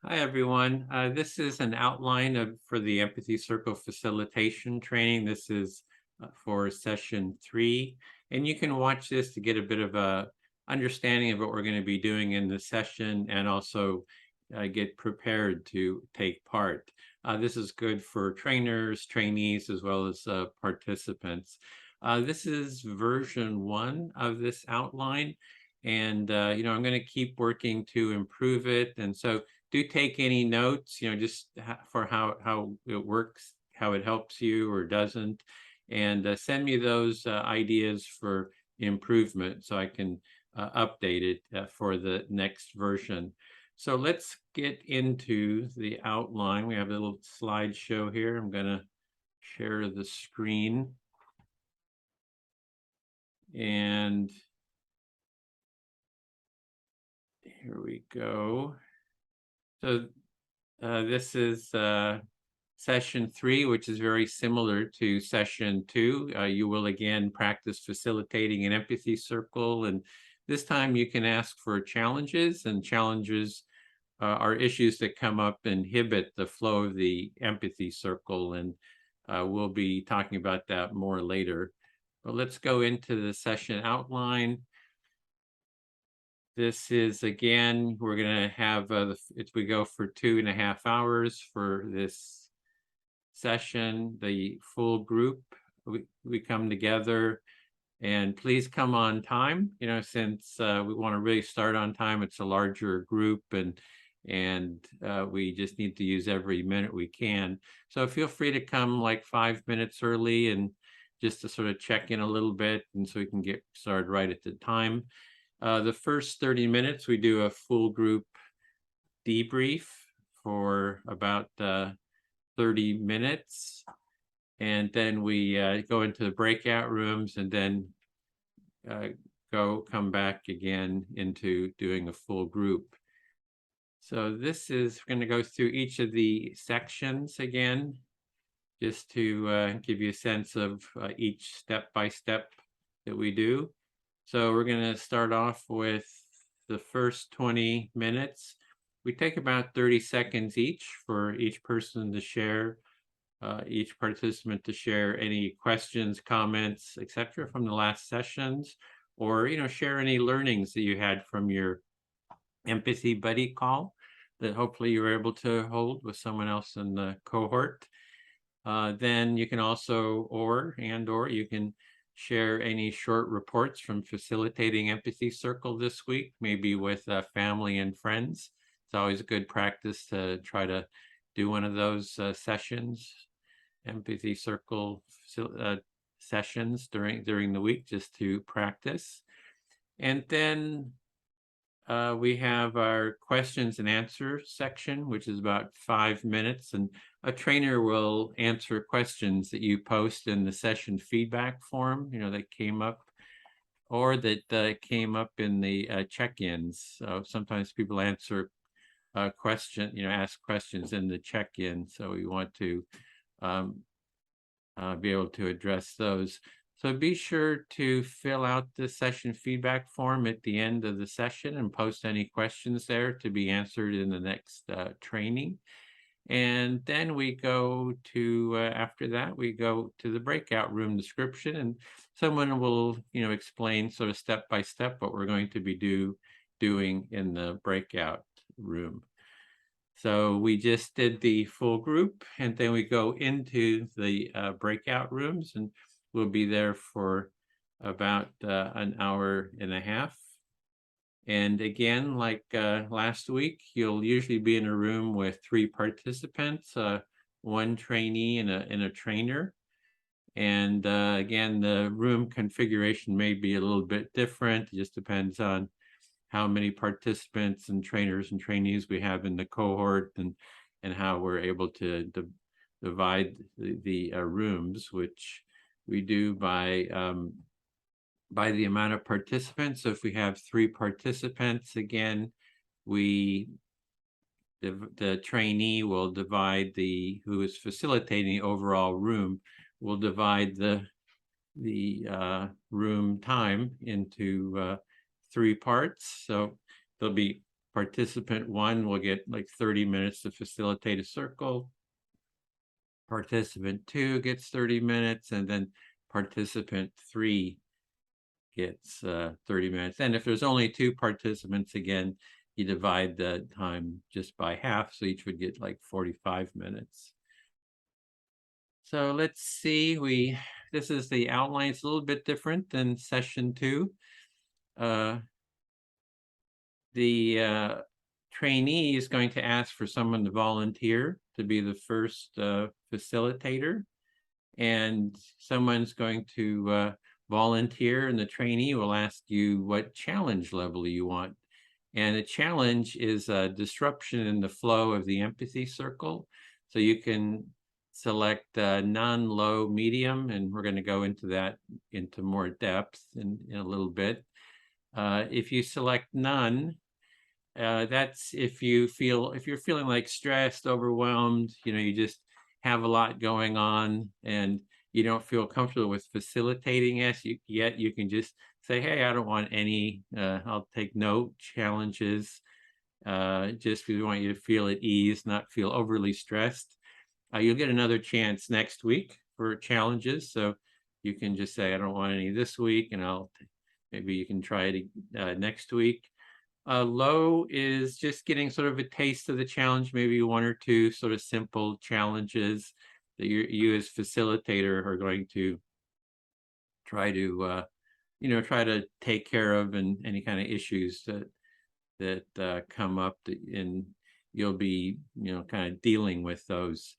Hi, everyone. This is an outline for the Empathy Circle Facilitation training. This is for session 3, and you can watch this to get a bit of a understanding of what we're going to be doing in the session and also get prepared to take part. This is good for trainers, trainees, as well as participants. This is version 1 of this outline, and I'm going to keep working to improve it. And so do take any notes, just for how it works, how it helps you or doesn't, and send me those ideas for improvement so I can update it for the next version. So let's get into the outline. We have a little slideshow here. I'm going to share the screen. And here we go. So this is session 3, which is very similar to session 2. You will again practice facilitating an empathy circle, and this time you can ask for challenges, and challenges are issues that come up and inhibit the flow of the empathy circle, and we'll be talking about that more later. But let's go into the session outline. This is, again, we're going to have, we go for 2.5 hours for this session, the full group. We come together, and please come on time, since we want to really start on time. It's a larger group, and we just need to use every minute we can. So feel free to come like 5 minutes early, and just to sort of check in a little bit, and so we can get started right at the time. The first 30 minutes, we do a full group debrief for about 30 minutes. And then we go into the breakout rooms, and then come back again into doing a full group. So this is going to go through each of the sections again, just to give you a sense of each step-by-step that we do. So we're going to start off with the first 20 minutes. We take about 30 seconds each for each person to share, each participant to share any questions, comments, etc. from the last sessions, or share any learnings that you had from your empathy buddy call that hopefully you were able to hold with someone else in the cohort. Then you can also, or you can share any short reports from facilitating Empathy Circle this week, maybe with family and friends. It's always a good practice to try to do one of those sessions, Empathy Circle sessions during the week, just to practice. And then we have our questions and answer section, which is about 5 minutes, and a trainer will answer questions that you post in the session feedback form, that came up, or that came up in the check-ins. So sometimes people answer ask questions in the check-in, so we want to be able to address those. So be sure to fill out the session feedback form at the end of the session and post any questions there to be answered in the next training. And then we go to, after that, we go to the breakout room description, and someone will, explain sort of step by step what we're going to be doing in the breakout room. So we just did the full group, and then we go into the breakout rooms, and we'll be there for about an hour and a half. And again, like last week, you'll usually be in a room with 3 participants, 1 trainee and a trainer. And again, the room configuration may be a little bit different. It just depends on how many participants and trainers and trainees we have in the cohort, and how we're able to divide the rooms, which we do by the amount of participants. So if we have 3 participants, again, the trainee will divide who is facilitating the overall room, will divide the room time into 3 parts. So there'll be participant 1 will get like 30 minutes to facilitate a circle. Participant 2 gets 30 minutes, and then participant 3 gets 30 minutes. And if there's only 2 participants, again, you divide the time just by half, so each would get like 45 minutes. So let's see, this is the outline. It's a little bit different than session 2. The trainee is going to ask for someone to volunteer to be the first facilitator, and someone's going to volunteer, and the trainee will ask you what challenge level you want. And a challenge is a disruption in the flow of the empathy circle. So you can select none, low, medium, and we're going to go into that into more depth in a little bit. If you select none, that's if you're feeling like stressed, overwhelmed, you just have a lot going on and you don't feel comfortable with facilitating yet, you can just say, hey, I don't want any, I'll take no challenges, just because we want you to feel at ease, not feel overly stressed. You'll get another chance next week for challenges. So you can just say, I don't want any this week, and maybe you can try it next week. Low is just getting sort of a taste of the challenge, maybe 1 or 2 sort of simple challenges that you as facilitator are going to try to try to take care of, and any kind of issues that come up, and you'll be kind of dealing with those.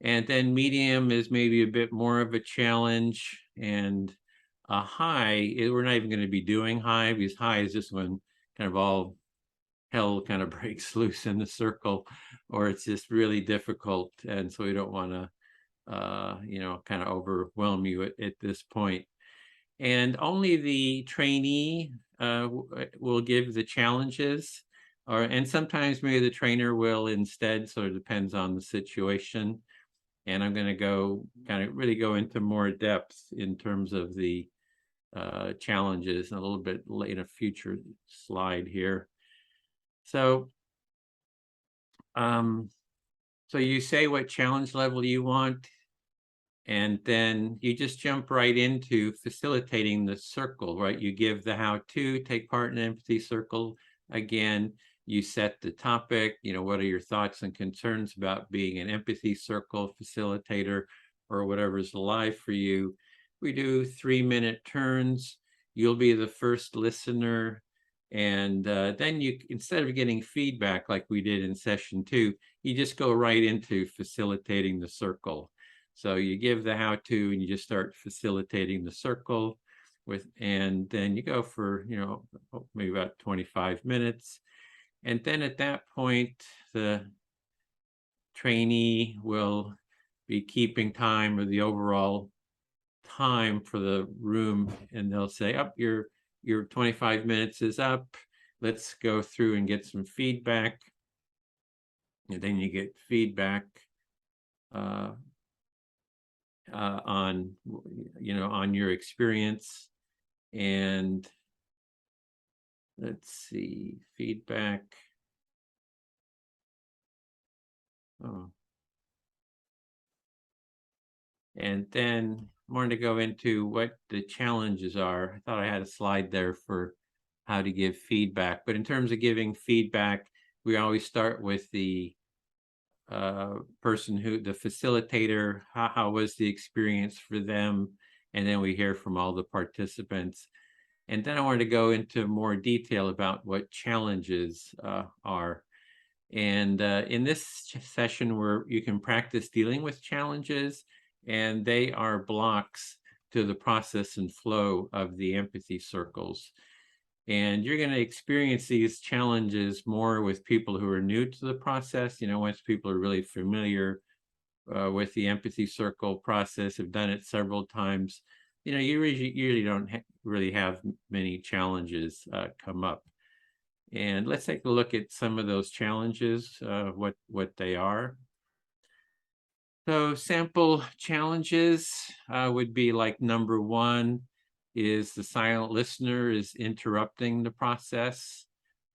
And then medium is maybe a bit more of a challenge, and a high, we're not even going to be doing high, because high is just when kind of all hell kind of breaks loose in the circle, or it's just really difficult, and so we don't want to kind of overwhelm you at this point. And only the trainee will give the challenges, and sometimes maybe the trainer will instead, so it depends on the situation. And I'm going to really go into more depth in terms of the challenges a little bit in a future slide here. So, so you say what challenge level you want, and then you just jump right into facilitating the circle, right? You give the how-to, take part in an empathy circle. Again, you set the topic, what are your thoughts and concerns about being an empathy circle facilitator, or whatever's alive for you. We do 3-minute turns. You'll be the first listener. And then instead of getting feedback like we did in session 2, you just go right into facilitating the circle. So you give the how-to and you just start facilitating the circle and then you go for, maybe about 25 minutes. And then at that point, the trainee will be keeping time, or the overall time for the room, and they'll say, your 25 minutes is up. Let's go through and get some feedback. And then you get feedback on your experience. And let's see, feedback. And then I wanted to go into what the challenges are. I thought I had a slide there for how to give feedback, but in terms of giving feedback, we always start with the person the facilitator, how was the experience for them, and then we hear from all the participants. And then I wanted to go into more detail about what challenges are. And in this session, where you can practice dealing with challenges, and they are blocks to the process and flow of the empathy circles. And you're going to experience these challenges more with people who are new to the process. Once people are really familiar with the empathy circle process, have done it several times, you usually don't really have many challenges come up. And let's take a look at some of those challenges, what they are. So sample challenges would be like number 1 is the silent listener is interrupting the process.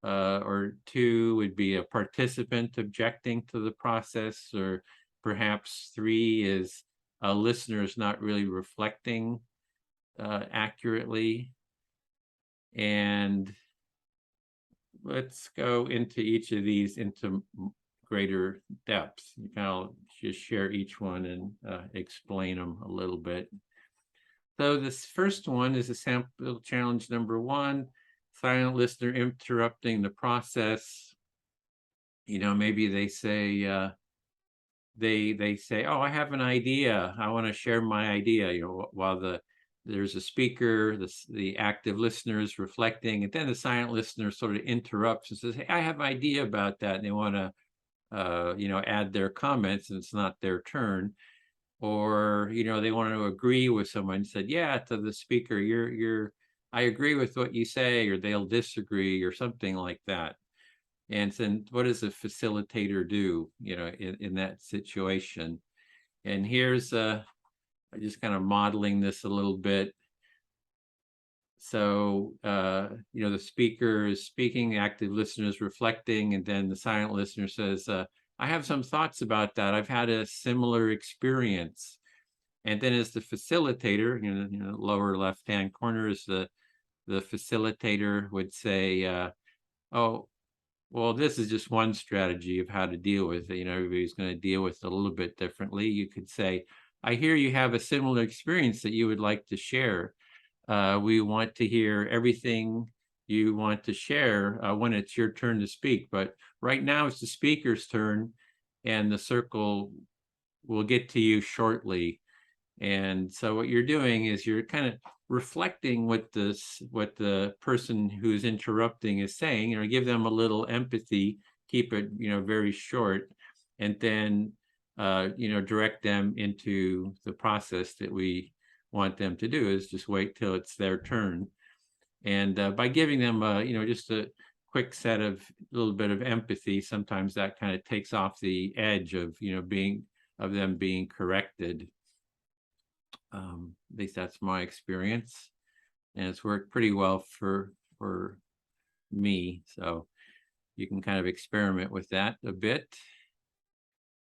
or 2 would be a participant objecting to the process, or perhaps 3 is a listener is not really reflecting accurately. And let's go into each of these into greater depth. I'll just share each one and explain them a little bit. So this first one is a sample challenge number 1, silent listener interrupting the process. Maybe they say, they say, oh, I have an idea. I want to share my idea, while there's a speaker, the active listener is reflecting, and then the silent listener sort of interrupts and says, hey, I have an idea about that. And they want to, add their comments, and it's not their turn. Or, they want to agree with someone and said, yeah, to the speaker, I agree with what you say, or they'll disagree or something like that. And then what does a facilitator do, in that situation? And here's just kind of modeling this a little bit. So, the speaker is speaking, the active listener is reflecting, and then the silent listener says, I have some thoughts about that. I've had a similar experience. And then as the facilitator, lower left-hand corner is the facilitator would say, oh, well, this is just one strategy of how to deal with it. Everybody's going to deal with it a little bit differently. You could say, I hear you have a similar experience that you would like to share. We want to hear everything you want to share when it's your turn to speak. But right now it's the speaker's turn, and the circle will get to you shortly. And so what you're doing is you're kind of reflecting what the person who's interrupting is saying, give them a little empathy, keep it, very short, and then, direct them into the process that we want them to do, is just wait till it's their turn. And by giving them, just a quick set of little bit of empathy, sometimes that kind of takes off the edge of, them being corrected. At least that's my experience, and it's worked pretty well for me. So you can kind of experiment with that a bit.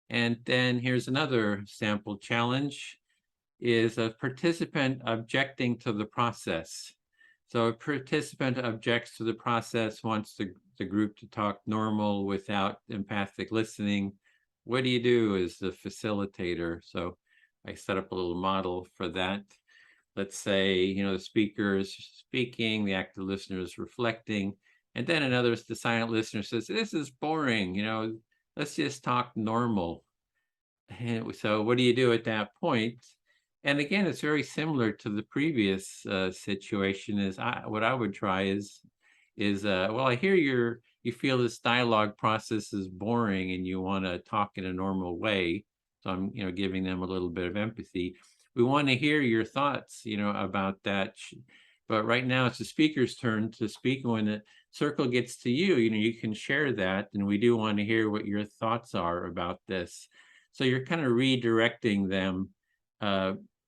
And then here's another sample challenge, is a participant objecting to the process. So a participant objects to the process, wants the group to talk normal without empathic listening. What do you do as the facilitator? So I set up a little model for that. Let's say, the speaker is speaking, the active listener is reflecting, and then the silent listener says, this is boring, let's just talk normal. And so what do you do at that point? And again, it's very similar to the previous situation. What I would try is well, I hear you feel this dialogue process is boring and you want to talk in a normal way. So I'm, giving them a little bit of empathy. We want to hear your thoughts, about that. But right now it's the speaker's turn to speak. When the circle gets to you, you can share that. And we do want to hear what your thoughts are about this. So you're kind of redirecting them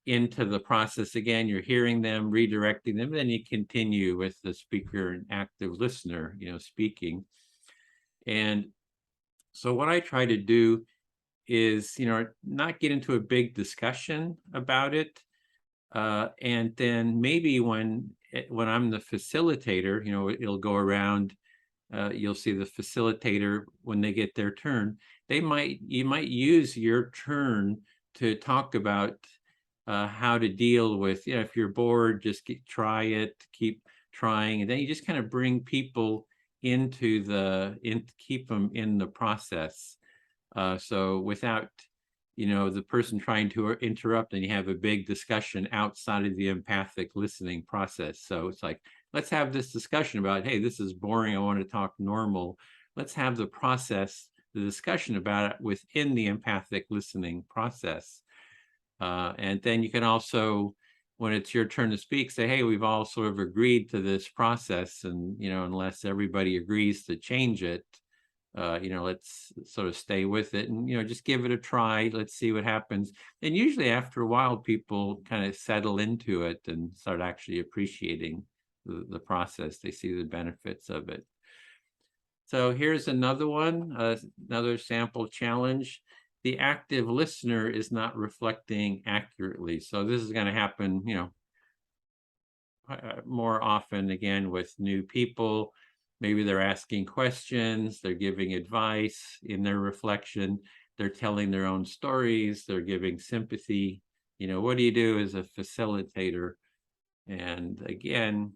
into the process. Again, you're hearing them, redirecting them, then you continue with the speaker and active listener, speaking. And so what I try to do is, not get into a big discussion about it. And then maybe when I'm the facilitator, it'll go around, you'll see the facilitator, when they get their turn, you might use your turn to talk about how to deal with, if you're bored, just try it, keep trying, and then you just kind of bring people keep them in the process. So without, the person trying to interrupt, and you have a big discussion outside of the empathic listening process. So it's like, let's have this discussion about, hey, this is boring, I want to talk normal. Let's have the discussion about it within the empathic listening process. And then you can also, when it's your turn to speak, say, hey, we've all sort of agreed to this process, and, unless everybody agrees to change it, let's sort of stay with it and, just give it a try. Let's see what happens. And usually after a while, people kind of settle into it and start actually appreciating the process. They see the benefits of it. So here's another one, another sample challenge. The active listener is not reflecting accurately. So this is going to happen, more often again with new people. Maybe they're asking questions, they're giving advice in their reflection, they're telling their own stories, they're giving sympathy. What do you do as a facilitator? And again,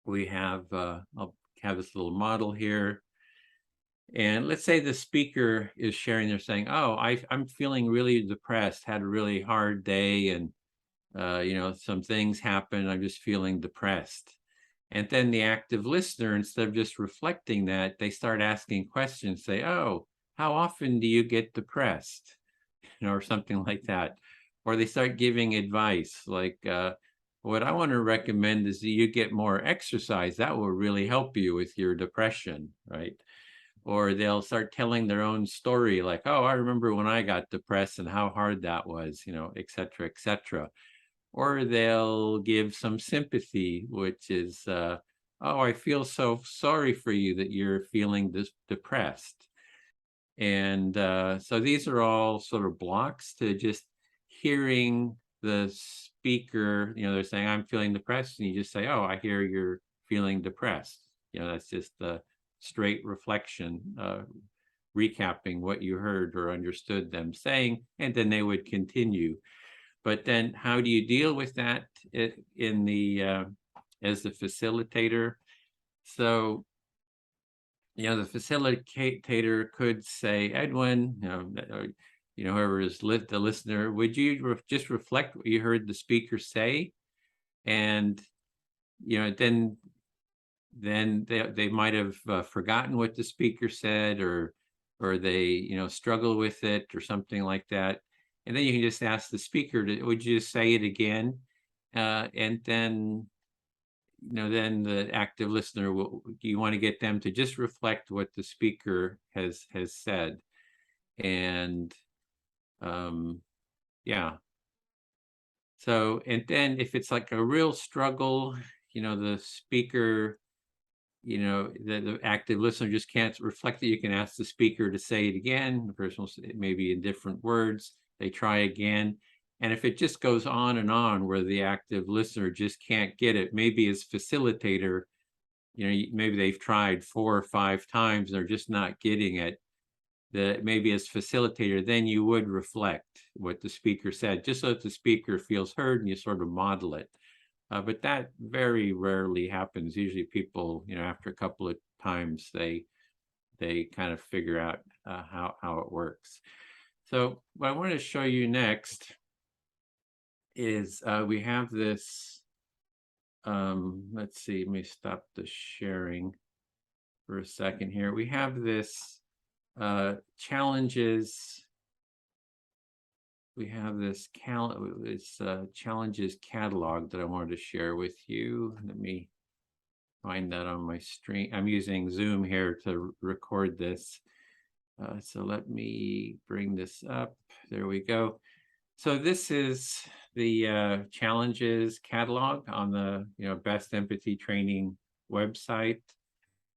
we have, I'll have this little model here. And let's say the speaker is sharing, they're saying, oh, I'm feeling really depressed, had a really hard day, and some things happen, I'm just feeling depressed. And then the active listener, instead of just reflecting that, they start asking questions, say, oh, how often do you get depressed? Or something like that. Or they start giving advice like, what I want to recommend is that you get more exercise. That will really help you with your depression, right? Or they'll start telling their own story like, oh, I remember when I got depressed and how hard that was, et cetera, et cetera. Or they'll give some sympathy, which is, oh, I feel so sorry for you that you're feeling depressed. And so these are all sort of blocks to just hearing the speaker. They're saying, I'm feeling depressed. And you just say, oh, I hear you're feeling depressed. That's just the straight reflection, recapping what you heard or understood them saying, and then they would continue. But then how do you deal with that in the as the facilitator? So the facilitator could say, Edwin, whoever is the listener, would you just reflect what you heard the speaker say? And, then they might have forgotten what the speaker said, or they, struggle with it or something like that. And then you can just ask the speaker, would you just say it again? And then then the active listener you want to get them to just reflect what the speaker has said. And yeah. So, and then if it's like a real struggle, the speaker, the active listener just can't reflect it, you can ask the speaker to say it again. The person will say it maybe in different words. They try again. And if it just goes on and on where the active listener just can't get it, maybe as facilitator, maybe they've tried 4 or 5 times, they're just not getting it. Maybe as facilitator, then you would reflect what the speaker said, just so that the speaker feels heard and you sort of model it. But that very rarely happens. Usually people, after a couple of times, they kind of figure out how it works. So what I want to show you next is we have this, let's see, let me stop the sharing for a second here. We have this challenges. We have this challenges catalog that I wanted to share with you. Let me find that on my screen. I'm using Zoom here to record this. So let me bring this up. There we go. So this is the challenges catalog on the Best Empathy Training website,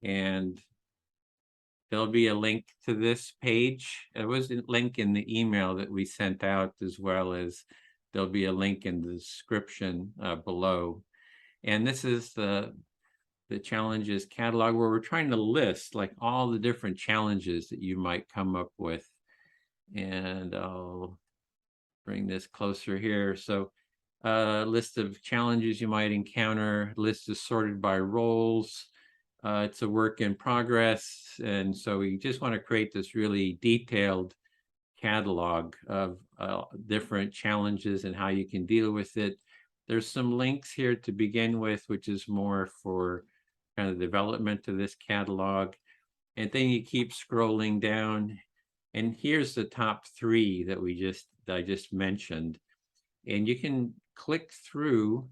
and there'll be a link to this page. There was a link in the email that we sent out, as well as there'll be a link in the description below. And this is the challenges catalog, where we're trying to list like all the different challenges that you might come up with. And I'll bring this closer here. So list of challenges you might encounter, list is sorted by roles. It's a work in progress. And so we just want to create this really detailed catalog of different challenges and how you can deal with it. There's some links here to begin with, which is more for kind of development of this catalog. And then you keep scrolling down. And here's the top 3 that I just mentioned. And you can click through.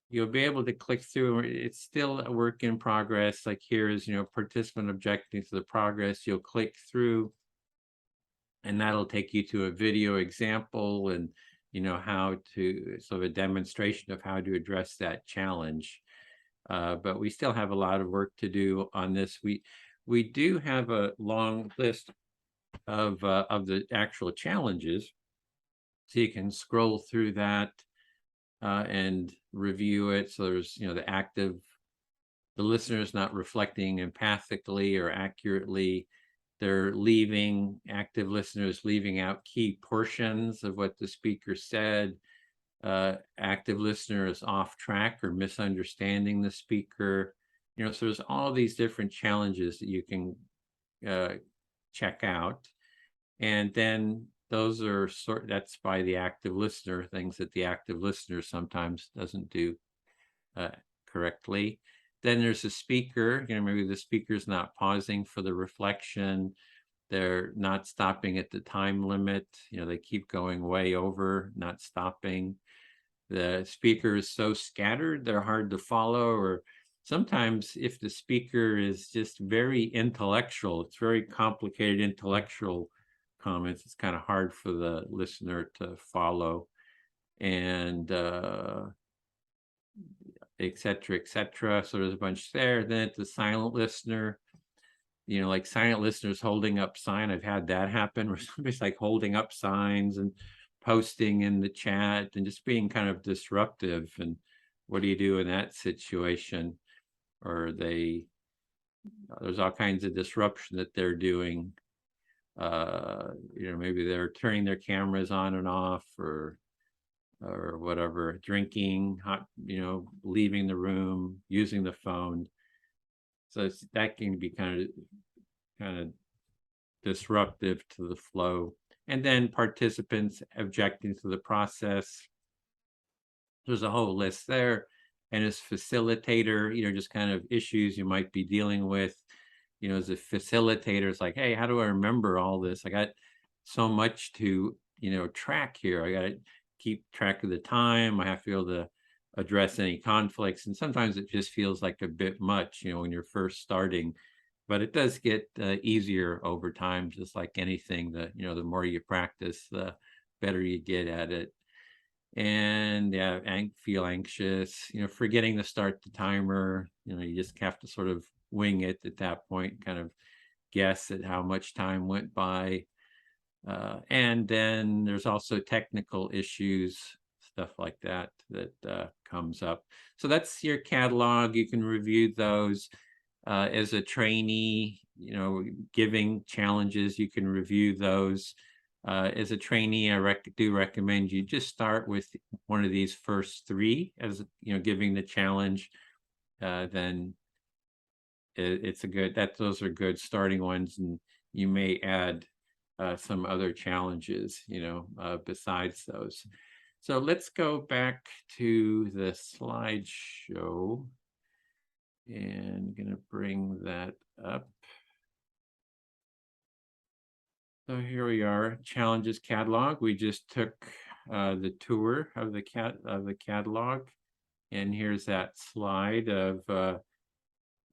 You'll be able to click through. It's still a work in progress. Like here's, participant objecting to the progress. You'll click through, and that'll take you to a video example and, how to, sort of a demonstration of how to address that challenge. but we still have a lot of work to do on this. We do have a long list of the actual challenges, so you can scroll through that and review it. So there's, the listener's not reflecting empathically or accurately. They're active listeners leaving out key portions of what the speaker said. Active listener is off track or misunderstanding the speaker. So there's all these different challenges that you can check out. And then those are that's by the active listener, things that the active listener sometimes doesn't do correctly. Then there's the speaker, maybe the speaker's not pausing for the reflection. They're not stopping at the time limit. They keep going way over, not stopping. The speaker is so scattered, they're hard to follow. Or sometimes if the speaker is just very intellectual, it's very complicated intellectual comments, it's kind of hard for the listener to follow. And et cetera, et cetera. So there's a bunch there. Then it's the silent listener, like silent listeners holding up sign. I've had that happen where somebody's like holding up signs and posting in the chat and just being kind of disruptive. And what do you do in that situation? Or there's all kinds of disruption that they're doing. Maybe they're turning their cameras on and off, or whatever, drinking, leaving the room, using the phone. So that can be kind of disruptive to the flow. And then participants objecting to the process. There's a whole list there. And as facilitator, just kind of issues you might be dealing with. As a facilitator, it's like, hey, how do I remember all this? I got so much to, track here. I got to keep track of the time. I have to be able to address any conflicts. And sometimes it just feels like a bit much, when you're first starting. But it does get easier over time, just like anything. The more you practice, the better you get at it. And feel anxious, forgetting to start the timer. You just have to sort of wing it at that point, kind of guess at how much time went by. And then there's also technical issues, stuff like that comes up. So that's your catalog. You can review those. As a trainee, giving challenges, you can review those. As a trainee, I do recommend you just start with one of these first three, as giving the challenge. Then it's those are good starting ones, and you may add some other challenges, besides those. So let's go back to the slideshow, and I'm going to bring that up. So here we are, challenges catalog. We just took the tour of the catalog, and here's that slide of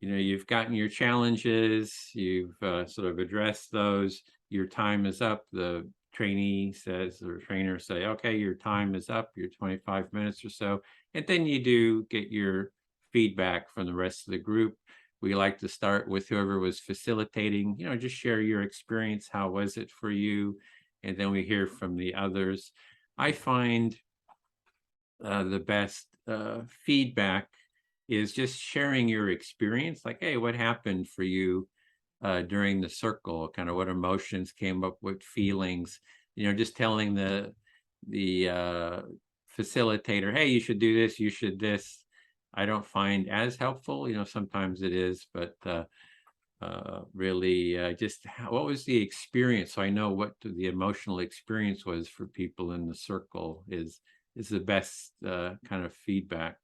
you've gotten your challenges, you've sort of addressed those. Your time is up. The trainee says, or trainer say, okay, your time is up, your 25 minutes or so. And then you do get your feedback from the rest of the group. We like to start with whoever was facilitating, just share your experience. How was it for you? And then we hear from the others. I find the best feedback is just sharing your experience. Like, hey, what happened for you during the circle? Kind of what emotions came up, what feelings, just telling the facilitator, hey, you should do this, you should this. I don't find as helpful. Sometimes it is, but really just what was the experience? So I know what the emotional experience was for people in the circle is the best kind of feedback.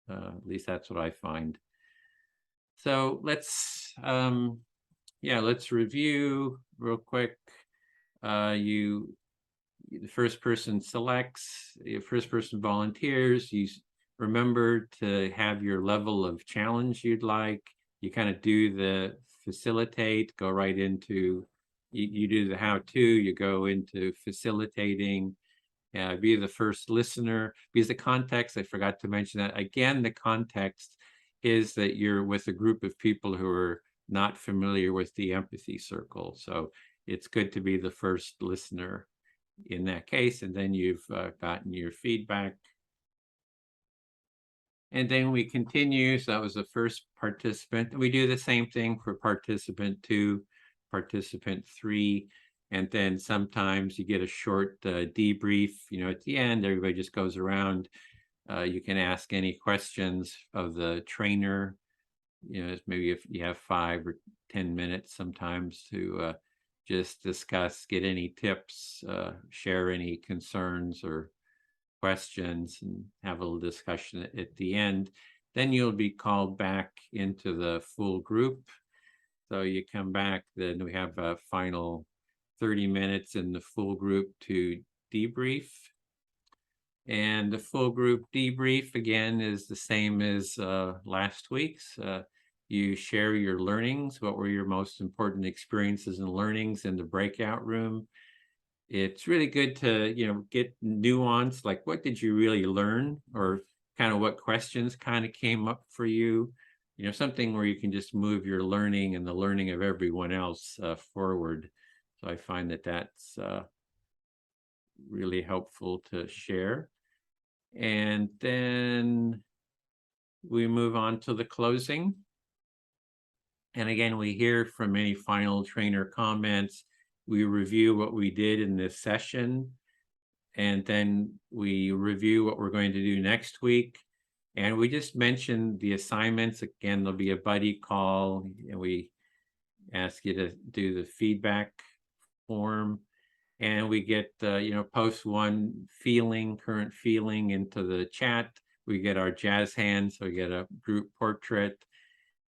At least that's what I find. So let's review real quick. The first person selects, the first person volunteers. You remember to have your level of challenge you'd like. You kind of do the facilitate, go right into, you do the how-to, you go into facilitating. Be the first listener, because the context, I forgot to mention that again, the context is that you're with a group of people who are not familiar with the empathy circle. So it's good to be the first listener in that case, and then you've gotten your feedback. And then we continue. So that was the first participant. We do the same thing for participant 2, participant 3. And then sometimes you get a short debrief, at the end. Everybody just goes around. You can ask any questions of the trainer, maybe if you have 5 or 10 minutes sometimes to just discuss, get any tips, share any concerns or questions, and have a little discussion at the end. Then you'll be called back into the full group. So you come back, then we have a final 30 minutes in the full group to debrief. And the full group debrief, again, is the same as last week's. You share your learnings. What were your most important experiences and learnings in the breakout room? It's really good to, get nuance, like what did you really learn, or kind of what questions kind of came up for you, something where you can just move your learning and the learning of everyone else forward. So I find that that's really helpful to share. And then we move on to the closing. And again, we hear from any final trainer comments. We review what we did in this session, and then we review what we're going to do next week. And we just mentioned the assignments. Again, there'll be a buddy call, and we ask you to do the feedback form. And we get, post one current feeling into the chat. We get our jazz hands, so we get a group portrait.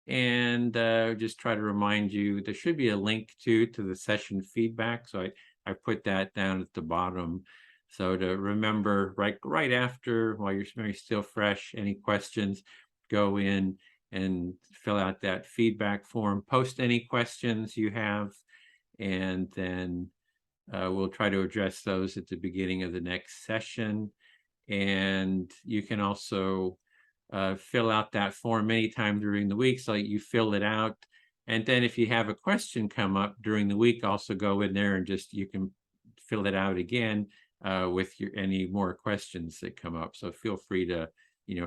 And just try to remind you, there should be a link to the session feedback. So I put that down at the bottom. So to remember, right after, while you're still fresh, any questions, go in and fill out that feedback form, post any questions you have, and then we'll try to address those at the beginning of the next session. And you can also fill out that form anytime during the week, so you fill it out. And then if you have a question come up during the week, also go in there and you can fill it out again with any more questions that come up. So feel free to,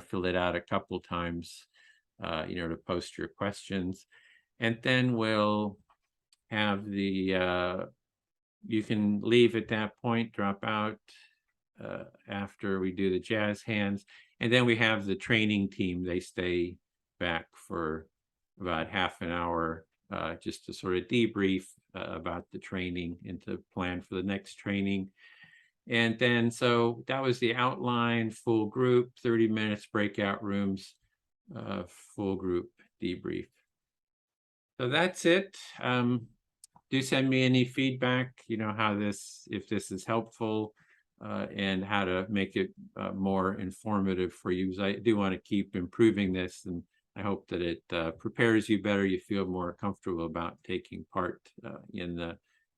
fill it out a couple times, to post your questions. And then we'll have you can leave at that point, drop out after we do the jazz hands. And then we have the training team. They stay back for about half an hour just to sort of debrief about the training and to plan for the next training. And then, so that was the outline, full group, 30 minutes, breakout rooms, full group debrief. So that's it. Do send me any feedback, if this is helpful, and how to make it more informative for you. Because I do want to keep improving this, and I hope that it prepares you better. You feel more comfortable about taking part in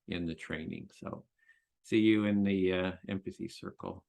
the training. So see you in the empathy circle.